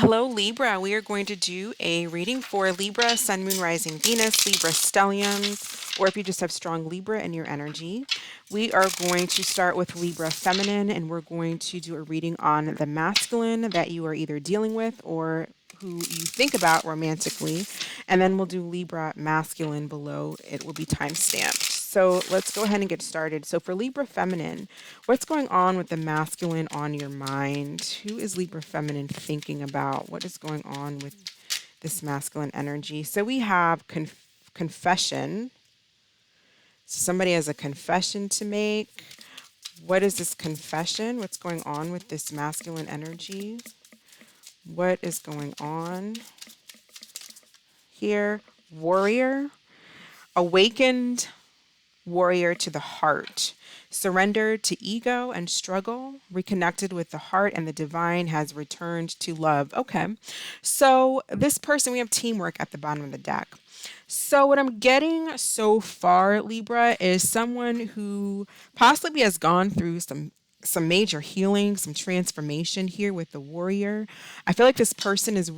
Hello, Libra. We are going to do a reading for Libra, Sun, Moon, Rising, Venus, Libra stelliums, or if you just have strong Libra in your energy. We are going to start with Libra Feminine, and we're going to do a reading on the masculine that you are either dealing with or who you think about romantically. And then we'll do Libra Masculine below. It will be time stamped. So let's go ahead and get started. So for Libra Feminine, what's going on with the masculine on your mind? Who is Libra Feminine thinking about? What is going on with this masculine energy? So we have confession. Somebody has a confession to make. What is this confession? What's going on with this masculine energy? What is going on here? Warrior, awakened warrior to the heart, surrendered to ego and struggle, reconnected with the heart and the divine, has returned to love. Okay, so this person, we have teamwork at the bottom of the deck. So what I'm getting so far, Libra, is someone who possibly has gone through some major healing, some transformation here with the warrior. I feel like this person is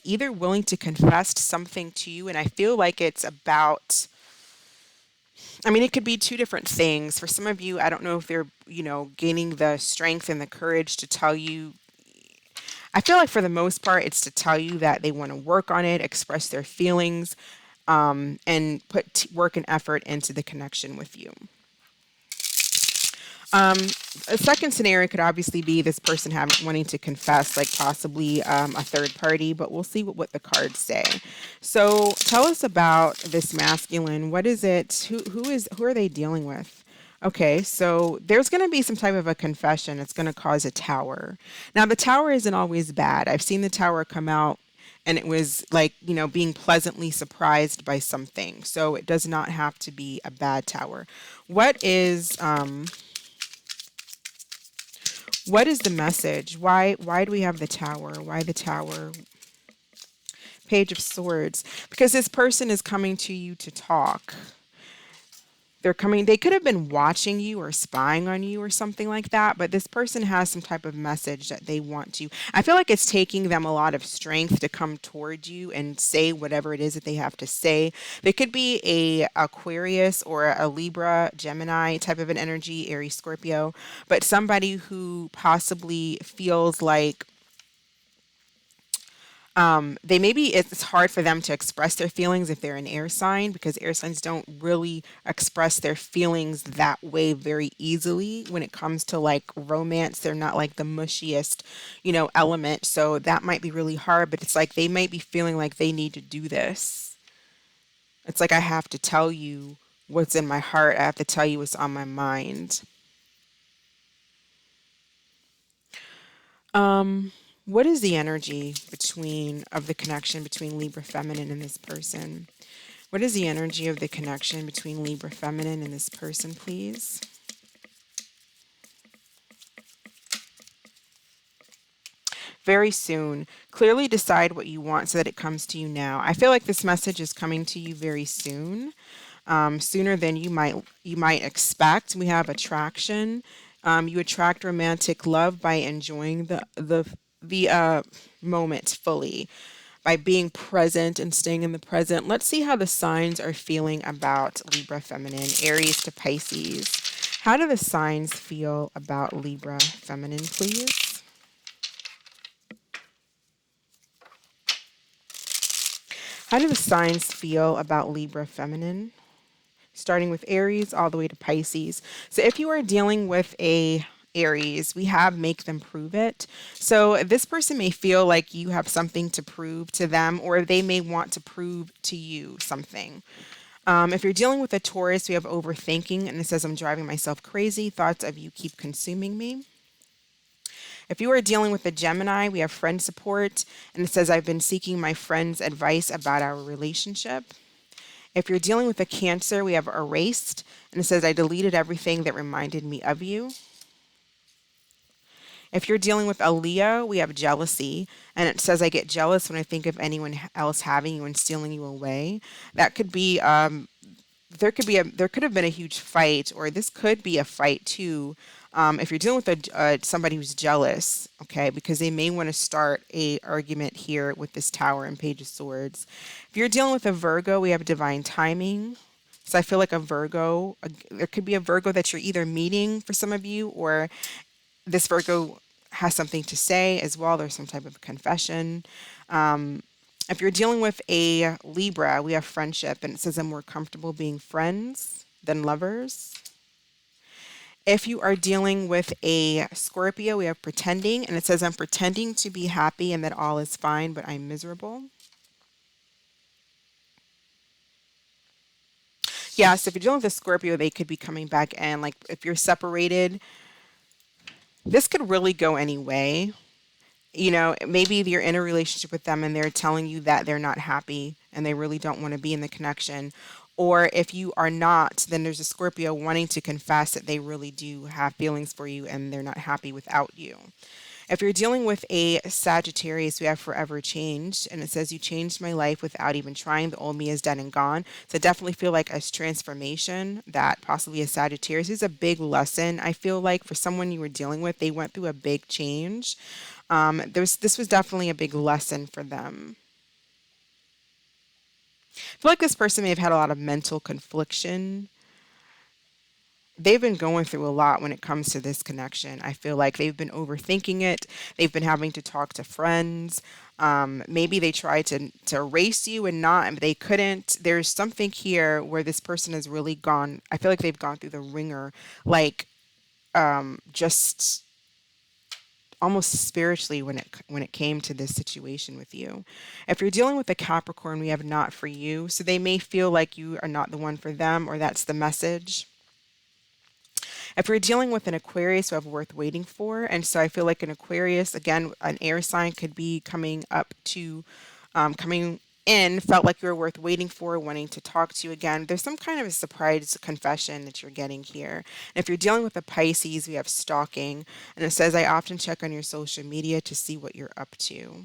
either willing to confess something to you, and I feel like it's about, I mean, it could be two different things. For some of you, I don't know if they're, gaining the strength and the courage to tell you. I feel like for the most part, it's to tell you that they want to work on it, express their feelings, and put work and effort into the connection with you. A second scenario could obviously be this person wanting to confess, like possibly a third party, but we'll see what the cards say. So tell us about this masculine. What is it? Who are they dealing with? Okay, so there's going to be some type of a confession. It's going to cause a tower. Now, the tower isn't always bad. I've seen the tower come out and it was like, being pleasantly surprised by something. So it does not have to be a bad tower. What is the message? Why do we have the tower? Why the tower? Page of Swords. Because this person is coming to you to talk. They could have been watching you or spying on you or something like that, but this person has some type of message that they want to. I feel like it's taking them a lot of strength to come toward you and say whatever it is that they have to say. They could be a Aquarius or a Libra, Gemini type of an energy, Aries, Scorpio, but somebody who possibly feels like it's hard for them to express their feelings if they're an air sign, because air signs don't really express their feelings that way very easily when it comes to like romance. They're not like the mushiest, element. So that might be really hard, but it's like they might be feeling like they need to do this. It's like, I have to tell you what's in my heart. I have to tell you what's on my mind. What is the energy of the connection between Libra Feminine and this person? What is the energy of the connection between Libra Feminine and this person, please? Very soon. Clearly decide what you want so that it comes to you now. I feel like this message is coming to you very soon, sooner than you might expect. We have attraction. You attract romantic love by enjoying the moment fully, by being present and staying in the present. Let's see how the signs are feeling about Libra Feminine, Aries to Pisces. How do the signs feel about Libra Feminine, please? How do the signs feel about Libra Feminine? Starting with Aries all the way to Pisces. So if you are dealing with a Aries, we have make them prove it. So this person may feel like you have something to prove to them, or they may want to prove to you something. If you're dealing with a Taurus, we have overthinking, and it says, I'm driving myself crazy. Thoughts of you keep consuming me. If you are dealing with a Gemini, we have friend support, and it says, I've been seeking my friend's advice about our relationship. If you're dealing with a Cancer, we have erased, and it says, I deleted everything that reminded me of you. If you're dealing with a Leo, we have jealousy, and it says, I get jealous when I think of anyone else having you and stealing you away. That could be, there could have been a huge fight, or this could be a fight too, If you're dealing with somebody who's jealous, okay, because they may want to start a argument here with this Tower and Page of Swords. If you're dealing with a Virgo, we have divine timing. So I feel like a Virgo, there could be a Virgo that you're either meeting for some of you, or this Virgo has something to say as well. There's some type of confession. If you're dealing with a Libra, we have friendship, and it says I'm more comfortable being friends than lovers. If you are dealing with a Scorpio, we have pretending, and it says I'm pretending to be happy and that all is fine, but I'm miserable. Yeah, so if you're dealing with a Scorpio, they could be coming back in. Like if you're separated, this could really go any way. You know, maybe you're in a relationship with them and they're telling you that they're not happy and they really don't want to be in the connection. Or if you are not, then there's a Scorpio wanting to confess that they really do have feelings for you and they're not happy without you. If you're dealing with a Sagittarius, we have forever changed. And it says, you changed my life without even trying. The old me is dead and gone. So I definitely feel like a transformation that possibly a Sagittarius is a big lesson. I feel like for someone you were dealing with, they went through a big change. This was definitely a big lesson for them. I feel like this person may have had a lot of mental confliction. They've been going through a lot when it comes to this connection. I feel like they've been overthinking it. They've been having to talk to friends. Maybe they tried to erase you and not, and they couldn't. There's something here where this person has really gone. I feel like they've gone through the ringer, like just almost spiritually when it came to this situation with you. If you're dealing with a Capricorn, we have not for you. So they may feel like you are not the one for them, or that's the message. If you're dealing with an Aquarius, we have worth waiting for. And so I feel like an Aquarius, again, an air sign could be coming up to, coming in, felt like you were worth waiting for, wanting to talk to you again. There's some kind of a surprise confession that you're getting here. And if you're dealing with a Pisces, we have stalking. And it says, I often check on your social media to see what you're up to.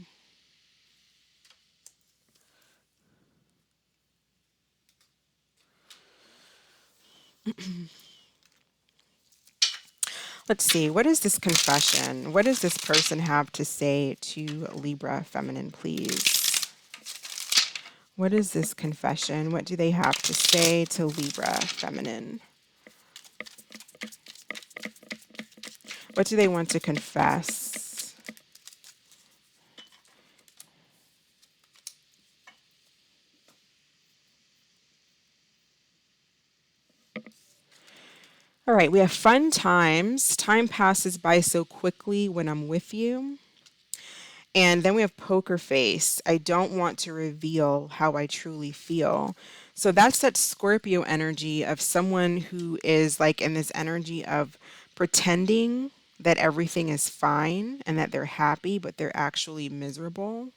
Let's see. What is this confession? What does this person have to say to Libra Feminine, please? What is this confession? What do they have to say to Libra Feminine? What do they want to confess? All right, we have fun times. Time passes by so quickly when I'm with you. And then we have poker face. I don't want to reveal how I truly feel. So that's that Scorpio energy of someone who is like in this energy of pretending that everything is fine and that they're happy, but they're actually miserable.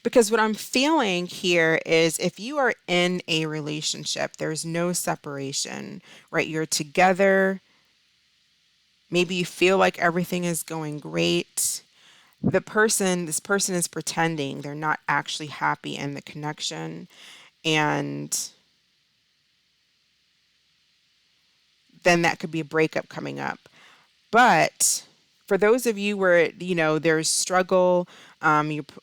Because what I'm feeling here is if you are in a relationship, there's no separation, right? You're together. Maybe you feel like everything is going great. This person is pretending they're not actually happy in the connection. And then that could be a breakup coming up. But for those of you where, you know, there's struggle,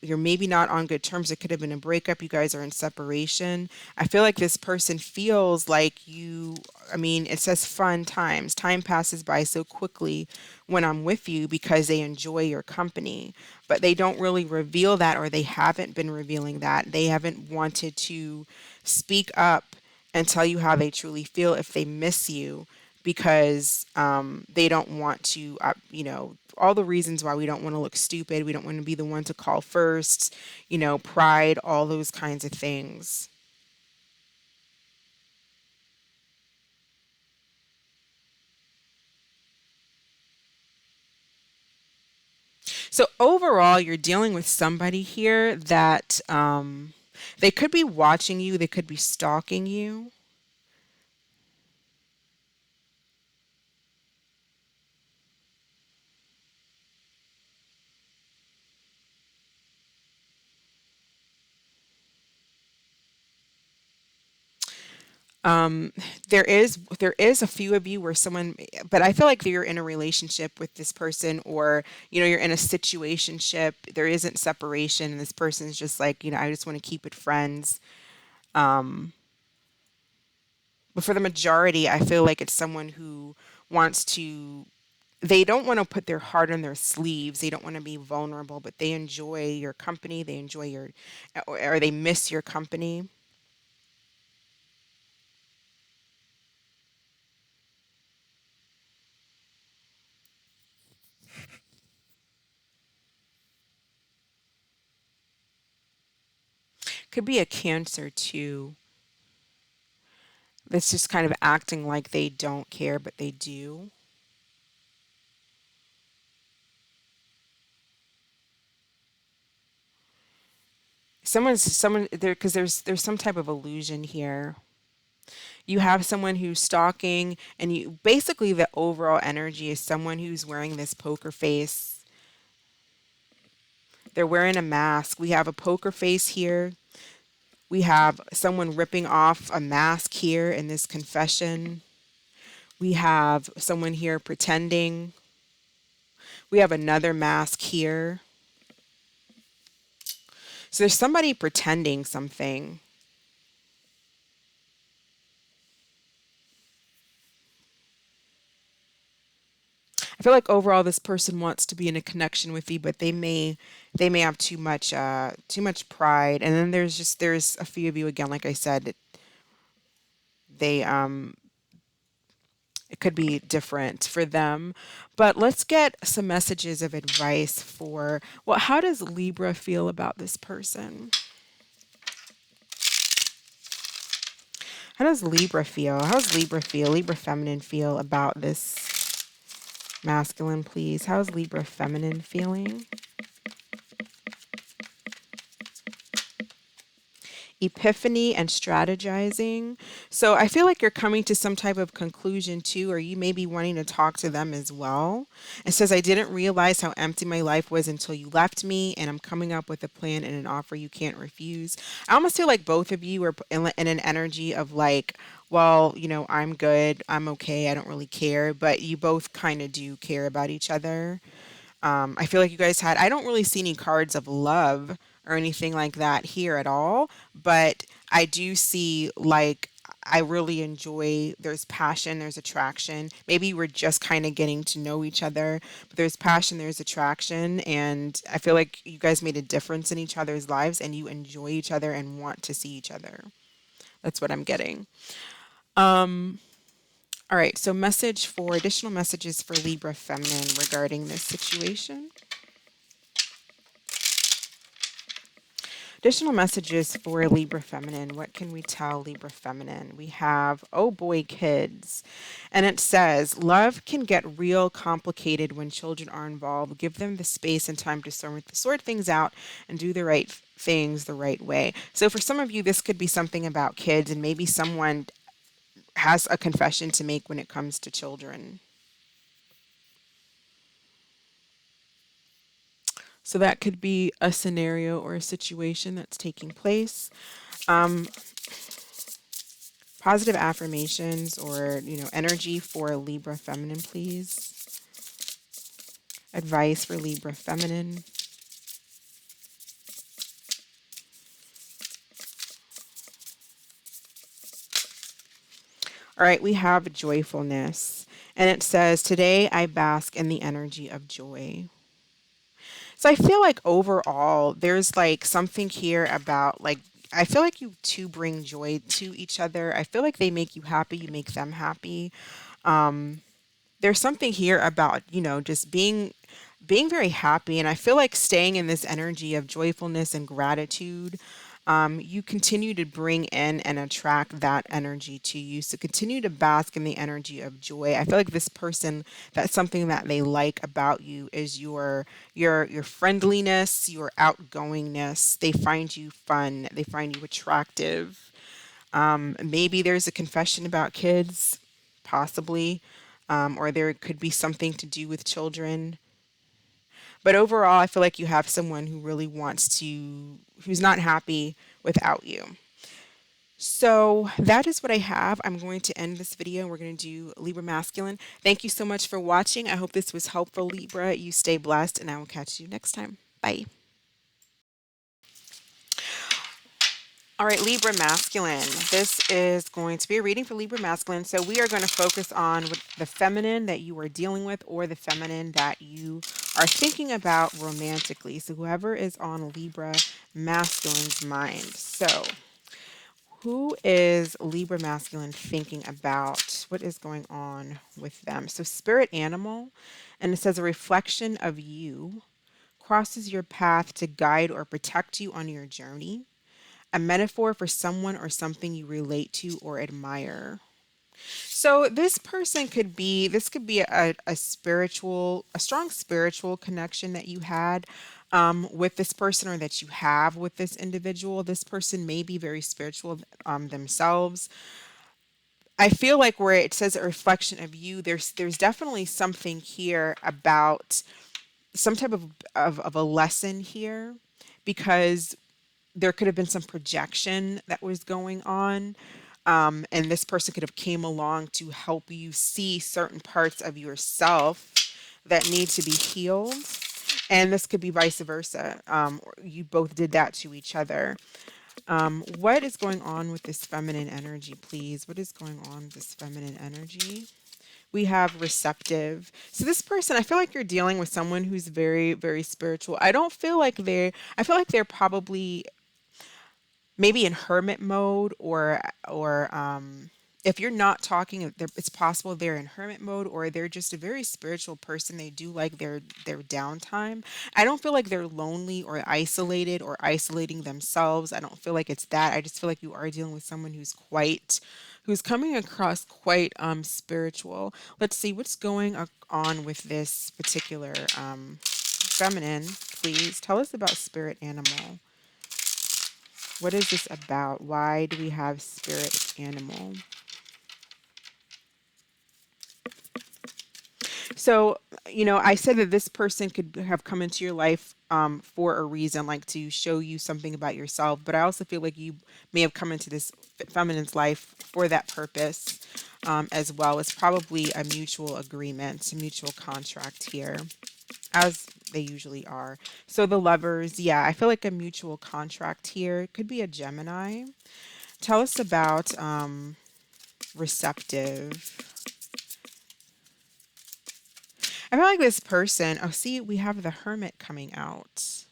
you're maybe not on good terms. It could have been a breakup. You guys are in separation. I feel like this person feels like you, I mean, it says fun times. Time passes by so quickly when I'm with you because they enjoy your company. But they don't really reveal that, or they haven't been revealing that. They haven't wanted to speak up and tell you how they truly feel if they miss you, because they don't want to, you know, all the reasons why we don't want to look stupid. We don't want to be the one to call first, you know, pride, all those kinds of things. So overall, you're dealing with somebody here that they could be watching you, they could be stalking you. There is a few of you where someone, but I feel like you're in a relationship with this person, or you're in a situationship. There isn't separation, and this person's just like, I just want to keep it friends. But for the majority, I feel like it's someone who wants to. They don't want to put their heart on their sleeves. They don't want to be vulnerable, but they enjoy your company. They enjoy or they miss your company. Could be a Cancer too. That's just kind of acting like they don't care, but they do. Someone there, because there's some type of illusion here. You have someone who's stalking, and you basically, the overall energy is someone who's wearing this poker face. They're wearing a mask. We have a poker face here. We have someone ripping off a mask here in this confession. We have someone here pretending. We have another mask here. So there's somebody pretending something. I feel like overall this person wants to be in a connection with you, but they may have too much pride. And then there's a few of you, again, like I said, they it could be different for them. But let's get some messages of advice for, well, how does Libra feel about this person? How does Libra feel? How does Libra feel? Libra Feminine feel about this masculine, please? How's Libra Feminine feeling? Epiphany and strategizing. So I feel like you're coming to some type of conclusion too, or you may be wanting to talk to them as well. It says, I didn't realize how empty my life was until you left me, and I'm coming up with a plan and an offer you can't refuse. I almost feel like both of you are in an energy of like, well, I'm good, I'm okay, I don't really care, but you both kind of do care about each other. I feel like you guys I don't really see any cards of love or anything like that here at all, but I do see like I really enjoy, there's passion, there's attraction. Maybe we're just kind of getting to know each other, but there's passion, there's attraction, and I feel like you guys made a difference in each other's lives and you enjoy each other and want to see each other. That's what I'm getting. All right, so additional messages for Libra Feminine regarding this situation. Additional messages for Libra Feminine. What can we tell Libra Feminine? We have, oh boy, kids. And it says, love can get real complicated when children are involved. Give them the space and time to sort things out and do the right things the right way. So for some of you, this could be something about kids, and maybe someone has a confession to make when it comes to children. So that could be a scenario or a situation that's taking place. Um, Positive affirmations or, energy for Libra Feminine, please. Advice for Libra Feminine. All right, we have joyfulness. And it says, today I bask in the energy of joy. So I feel like overall, there's like something here about like, I feel like you two bring joy to each other. I feel like they make you happy, you make them happy. There's something here about, just being very happy, and I feel like staying in this energy of joyfulness and gratitude. You continue to bring in and attract that energy to you. So continue to bask in the energy of joy. I feel like this person, that's something that they like about you is your friendliness, your outgoingness. They find you fun. They find you attractive. Maybe there's a confession about kids, possibly, or there could be something to do with children. But overall, I feel like you have someone who really who's not happy without you. So that is what I have. I'm going to end this video. We're going to do Libra Masculine. Thank you so much for watching. I hope this was helpful, Libra. You stay blessed, and I will catch you next time. Bye. All right, Libra Masculine. This is going to be a reading for Libra Masculine. So we are going to focus on the feminine that you are dealing with, or the feminine that you are thinking about romantically. So whoever is on Libra Masculine's mind. So who is Libra Masculine thinking about? What is going on with them? So spirit animal, and it says a reflection of you crosses your path to guide or protect you on your journey. A metaphor for someone or something you relate to or admire. So this could be a spiritual, a strong spiritual connection that you had with this person, or that you have with this individual. This person may be very spiritual themselves. I feel like where it says a reflection of you, there's definitely something here about some type of a lesson here, because there could have been some projection that was going on, and this person could have came along to help you see certain parts of yourself that need to be healed, and this could be vice versa. Or you both did that to each other. What is going on with this feminine energy, please? What is going on with this feminine energy? We have receptive. So this person, I feel like you're dealing with someone who's very, very spiritual. I feel like they're probably maybe in hermit mode, or if you're not talking, it's possible they're in hermit mode, or they're just a very spiritual person. They do like their downtime. I don't feel like they're lonely or isolated or isolating themselves. I don't feel like it's that. I just feel like you are dealing with someone who's coming across quite spiritual. Let's see what's going on with this particular feminine. Please tell us about spirit animal. What is this about? Why do we have spirit animal? So, I said that this person could have come into your life for a reason, like to show you something about yourself. But I also feel like you may have come into this feminine's life for that purpose as well. It's probably a mutual agreement, a mutual contract here, as they usually are. So the lovers, yeah, I feel like a mutual contract here. It could be a Gemini. Tell us about receptive. I feel like this person, oh, see, we have the hermit coming out.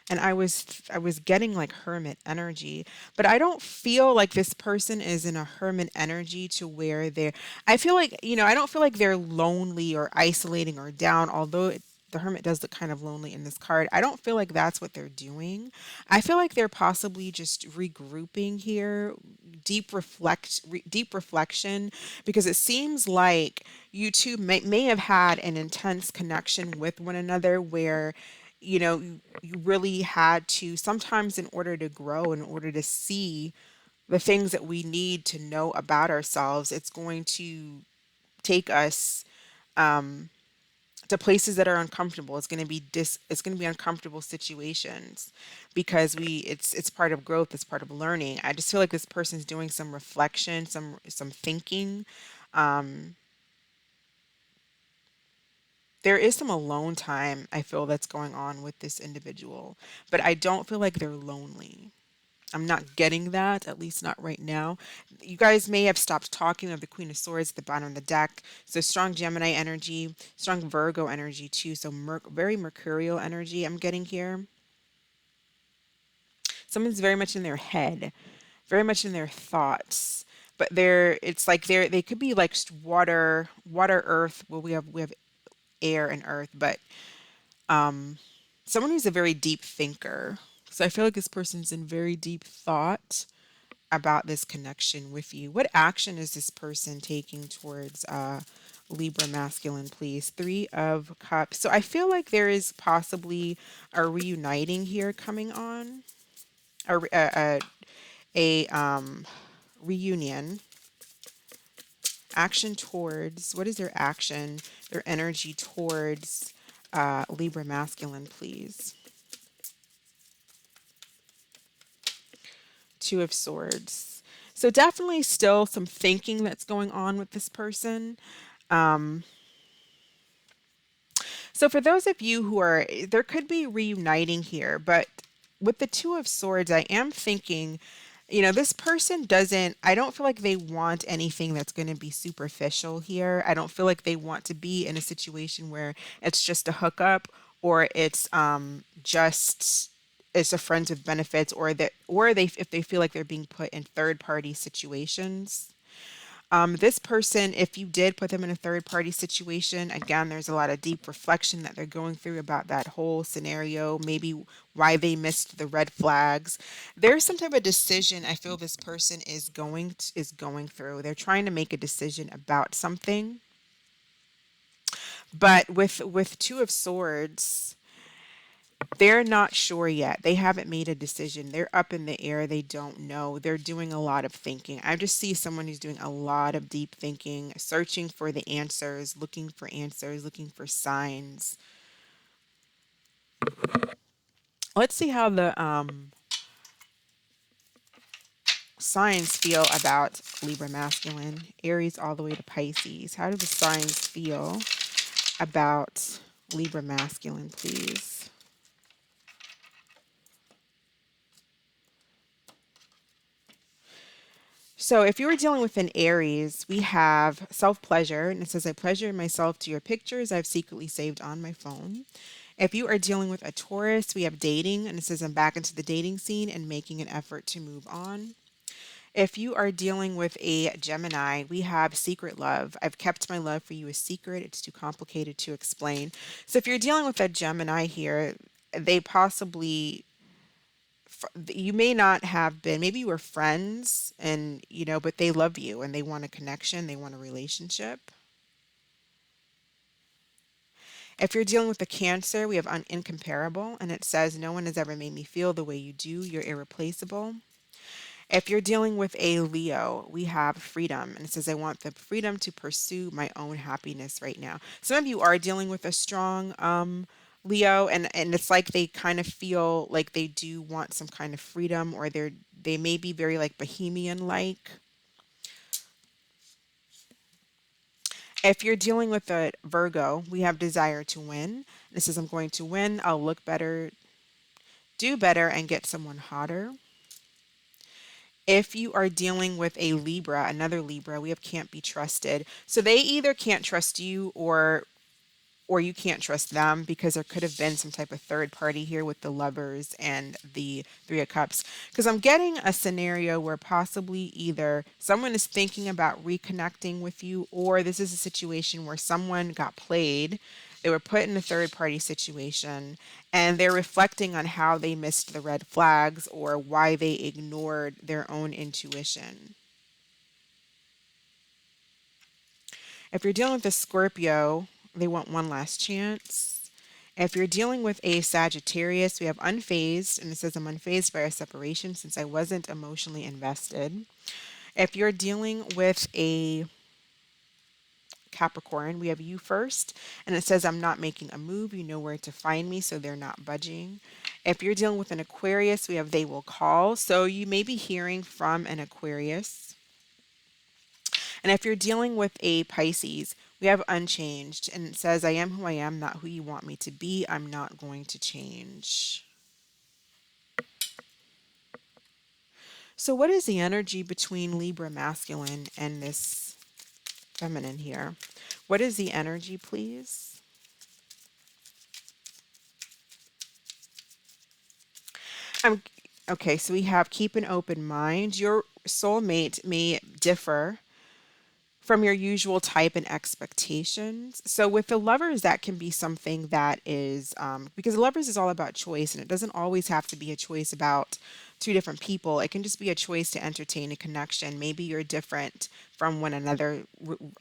And I was getting like hermit energy, but I don't feel like this person is in a hermit energy to where they're, I feel like, I don't feel like they're lonely or isolating or down, although the hermit does look kind of lonely in this card. I don't feel like that's what they're doing. I feel like they're possibly just regrouping here, deep reflection, because it seems like you two may have had an intense connection with one another, where you really had to, sometimes in order to grow, in order to see the things that we need to know about ourselves, it's going to take us to places that are uncomfortable. It's going to be uncomfortable situations, because it's part of growth, it's part of learning. I just feel like this person's doing some reflection, some thinking. There is some alone time I feel that's going on with this individual, but I don't feel like they're lonely. I'm not getting that, at least not right now. You guys may have stopped talking of the Queen of Swords at the bottom of the deck. So strong Gemini energy, strong Virgo energy too. So very Mercurial energy I'm getting here. Someone's very much in their head, very much in their thoughts. But it's like they could be like water, earth. Well, we have air and earth, but someone who's a very deep thinker. So I feel like this person's in very deep thought about this connection with you. What action is this person taking towards Libra masculine, please? Three of Cups. So I feel like there is possibly a reuniting here coming on, a reunion. Action towards, what is their action, their energy towards Libra masculine, please? Two of Swords. So definitely still some thinking that's going on with this person. So for those of you who are, there could be reuniting here, but with the Two of Swords, I am thinking, this person doesn't, I don't feel like they want anything that's going to be superficial here. I don't feel like they want to be in a situation where it's just a hookup or it's a friends with benefits, or they if they feel like they're being put in third party situations. This person, if you did put them in a third party situation, again, there's a lot of deep reflection that they're going through about that whole scenario, maybe why they missed the red flags. There's some type of decision I feel this person is going through. They're trying to make a decision about something, but with Two of Swords, they're not sure yet. They haven't made a decision. They're up in the air. They don't know. They're doing a lot of thinking. I just see someone who's doing a lot of deep thinking, searching for the answers, looking for signs. Let's see how the signs feel about Libra masculine, Aries all the way to Pisces. How do the signs feel about Libra masculine, please? So if you were dealing with an Aries, we have self-pleasure, and it says, I pleasure myself to your pictures I've secretly saved on my phone. If you are dealing with a Taurus, we have dating, and it says, I'm back into the dating scene and making an effort to move on. If you are dealing with a Gemini, we have secret love. I've kept my love for you a secret. It's too complicated to explain. So if you're dealing with a Gemini here, they possibly you may not have been, maybe you were friends and but they love you and they want a connection, they want a relationship. If you're dealing with a Cancer, we have incomparable, and it says no one has ever made me feel the way you do, you're irreplaceable. If you're dealing with a Leo, we have freedom, and it says I want the freedom to pursue my own happiness right now. Some of you are dealing with a strong Leo, and it's like they kind of feel like they do want some kind of freedom, or they may be very like bohemian like. If you're dealing with a Virgo, we have desire to win. It says I'm going to win, I'll look better, do better, and get someone hotter. If you are dealing with a Libra, another Libra, we have can't be trusted. So they either can't trust you, or you can't trust them, because there could have been some type of third party here with the Lovers and the Three of Cups. Because I'm getting a scenario where possibly either someone is thinking about reconnecting with you, or this is a situation where someone got played. They were put in a third party situation and they're reflecting on how they missed the red flags or why they ignored their own intuition. If you're dealing with a Scorpio, they want one last chance. If you're dealing with a Sagittarius, we have unfazed, and it says I'm unfazed by our separation since I wasn't emotionally invested. If you're dealing with a Capricorn, we have you first, and it says I'm not making a move. You know where to find me, so they're not budging. If you're dealing with an Aquarius, we have they will call. So you may be hearing from an Aquarius. And if you're dealing with a Pisces, we have unchanged, and it says, I am who I am, not who you want me to be. I'm not going to change. So, what is the energy between Libra masculine and this feminine here? What is the energy, please? I'm okay. So we have keep an open mind. Your soulmate may differ from your usual type and expectations. So with the Lovers, that can be something that is because the Lovers is all about choice, and it doesn't always have to be a choice about two different people. It can just be a choice to entertain a connection. Maybe you're different from one another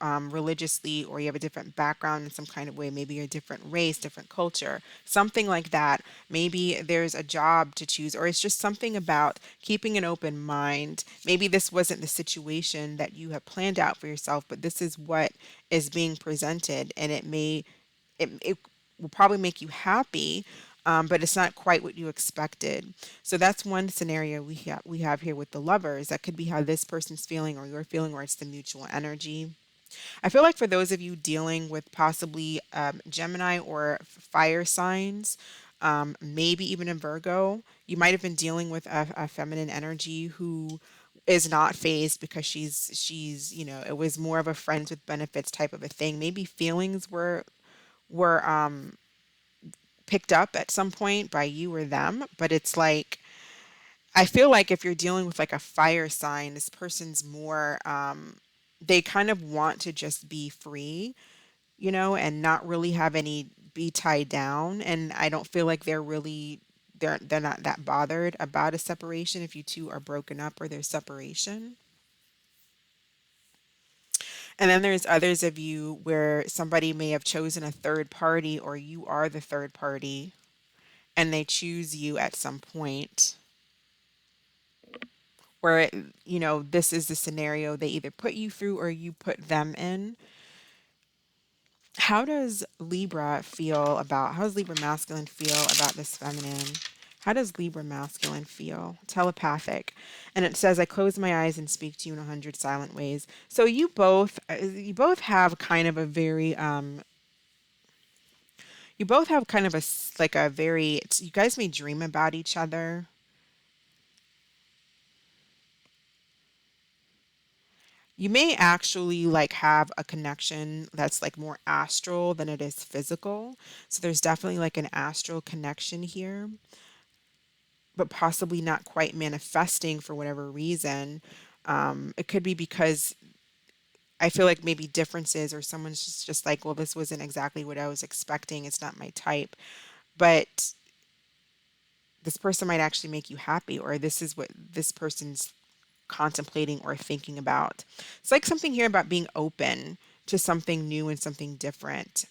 religiously, or you have a different background in some kind of way. Maybe you're a different race, different culture, something like that. Maybe there's a job to choose, or it's just something about keeping an open mind. Maybe this wasn't the situation that you have planned out for yourself, but this is what is being presented, and it will probably make you happy. but it's not quite what you expected. So that's one scenario we have here with the lovers. That could be how this person's feeling or you're feeling, or it's the mutual energy. I feel like for those of you dealing with possibly Gemini or fire signs, maybe even a Virgo, you might have been dealing with a feminine energy who is not phased because she's it was more of a friends with benefits type of a thing. Maybe feelings were picked up at some point by you or them, but it's like I feel like if you're dealing with like a fire sign, this person's more they kind of want to just be free, and not really have any be tied down. And I don't feel like they're not that bothered about a separation if you two are broken up or there's separation. And then there's others of you where somebody may have chosen a third party or you are the third party and they choose you at some point where this is the scenario they either put you through or you put them in. How does Libra masculine feel about this feminine? How does Libra masculine feel? Telepathic. And it says, I close my eyes and speak to you in 100 silent ways. So you both have kind of a very, you both have kind of like a very, you guys may dream about each other. You may actually like have a connection that's like more astral than it is physical. So there's definitely like an astral connection here, but possibly not quite manifesting for whatever reason. It could be because I feel like maybe differences or someone's just like, well, this wasn't exactly what I was expecting. It's not my type. But this person might actually make you happy, or this is what this person's contemplating or thinking about. It's like something here about being open to something new and something different.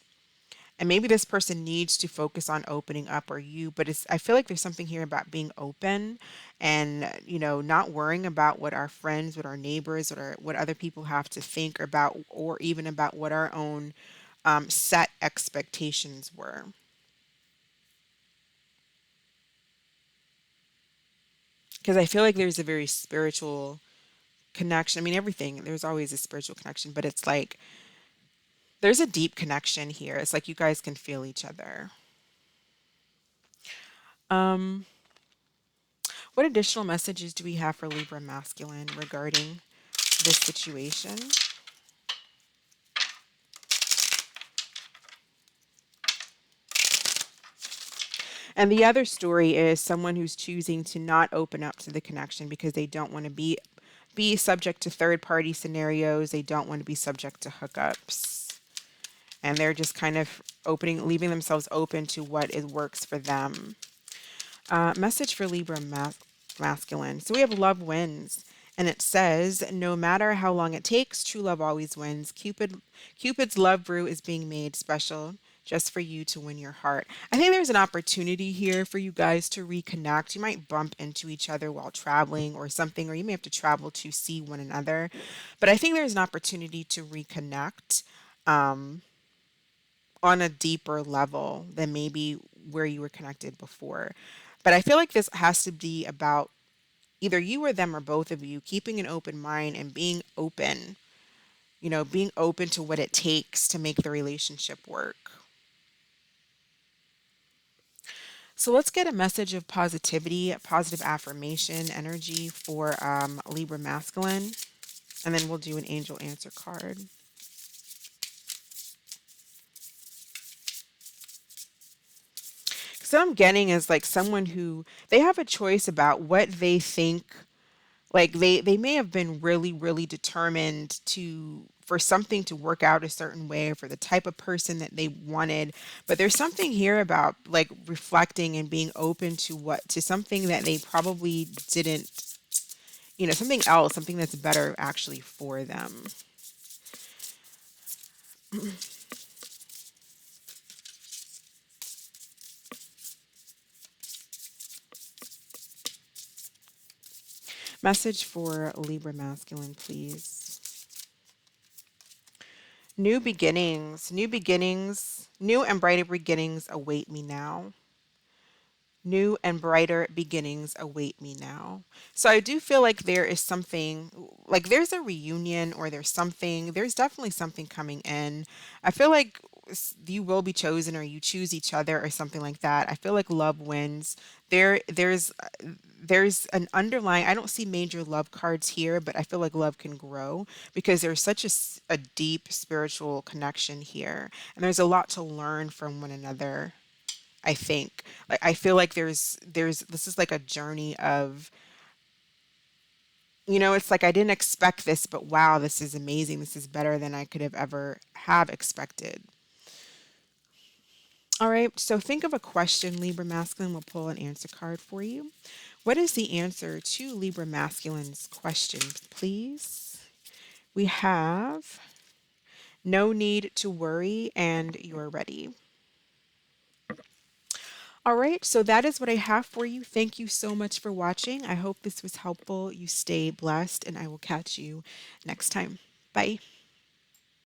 And maybe this person needs to focus on opening up or you, but I feel like there's something here about being open and, not worrying about what our friends, what our neighbors, what other people have to think about, or even about what our own set expectations were. Because I feel like there's a very spiritual connection. I mean, everything, there's always a spiritual connection, but it's like there's a deep connection here. It's like you guys can feel each other. Um, what additional messages do we have for Libra masculine regarding this situation? And the other story is someone who's choosing to not open up to the connection because they don't want to be subject to third party scenarios. They don't want to be subject to hookups. And they're just kind of leaving themselves open to what works for them. Message for Libra masculine. So we have love wins. And it says, no matter how long it takes, true love always wins. Cupid's love brew is being made special just for you to win your heart. I think there's an opportunity here for you guys to reconnect. You might bump into each other while traveling or something, or you may have to travel to see one another. But I think there's an opportunity to reconnect on a deeper level than maybe where you were connected before. But I feel like this has to be about either you or them or both of you keeping an open mind and being open to what it takes to make the relationship work. So let's get a message of positivity, positive affirmation energy for Libra masculine. And then we'll do an angel answer card. So what I'm getting is like someone who they have a choice about what they think. Like they may have been really, really determined for something to work out a certain way for the type of person that they wanted. But there's something here about like reflecting and being open to something that they probably didn't, something else, something that's better actually for them. Message for Libra masculine, please. New and brighter beginnings await me now. New and brighter beginnings await me now. So I do feel like there is something, like there's a reunion or there's something, there's definitely something coming in. I feel like you will be chosen or you choose each other or something like that. I feel like love wins. There's an underlying, I don't see major love cards here, but I feel like love can grow because there's such a deep spiritual connection here. And there's a lot to learn from one another. I think like I feel like there's this is like a journey of, it's like I didn't expect this, but wow, this is amazing. This is better than I could have ever have expected. All right, so think of a question, Libra Masculine. We'll pull an answer card for you. What is the answer to Libra Masculine's question, please? We have no need to worry and you're ready. All right, so that is what I have for you. Thank you so much for watching. I hope this was helpful. You stay blessed, and I will catch you next time. Bye.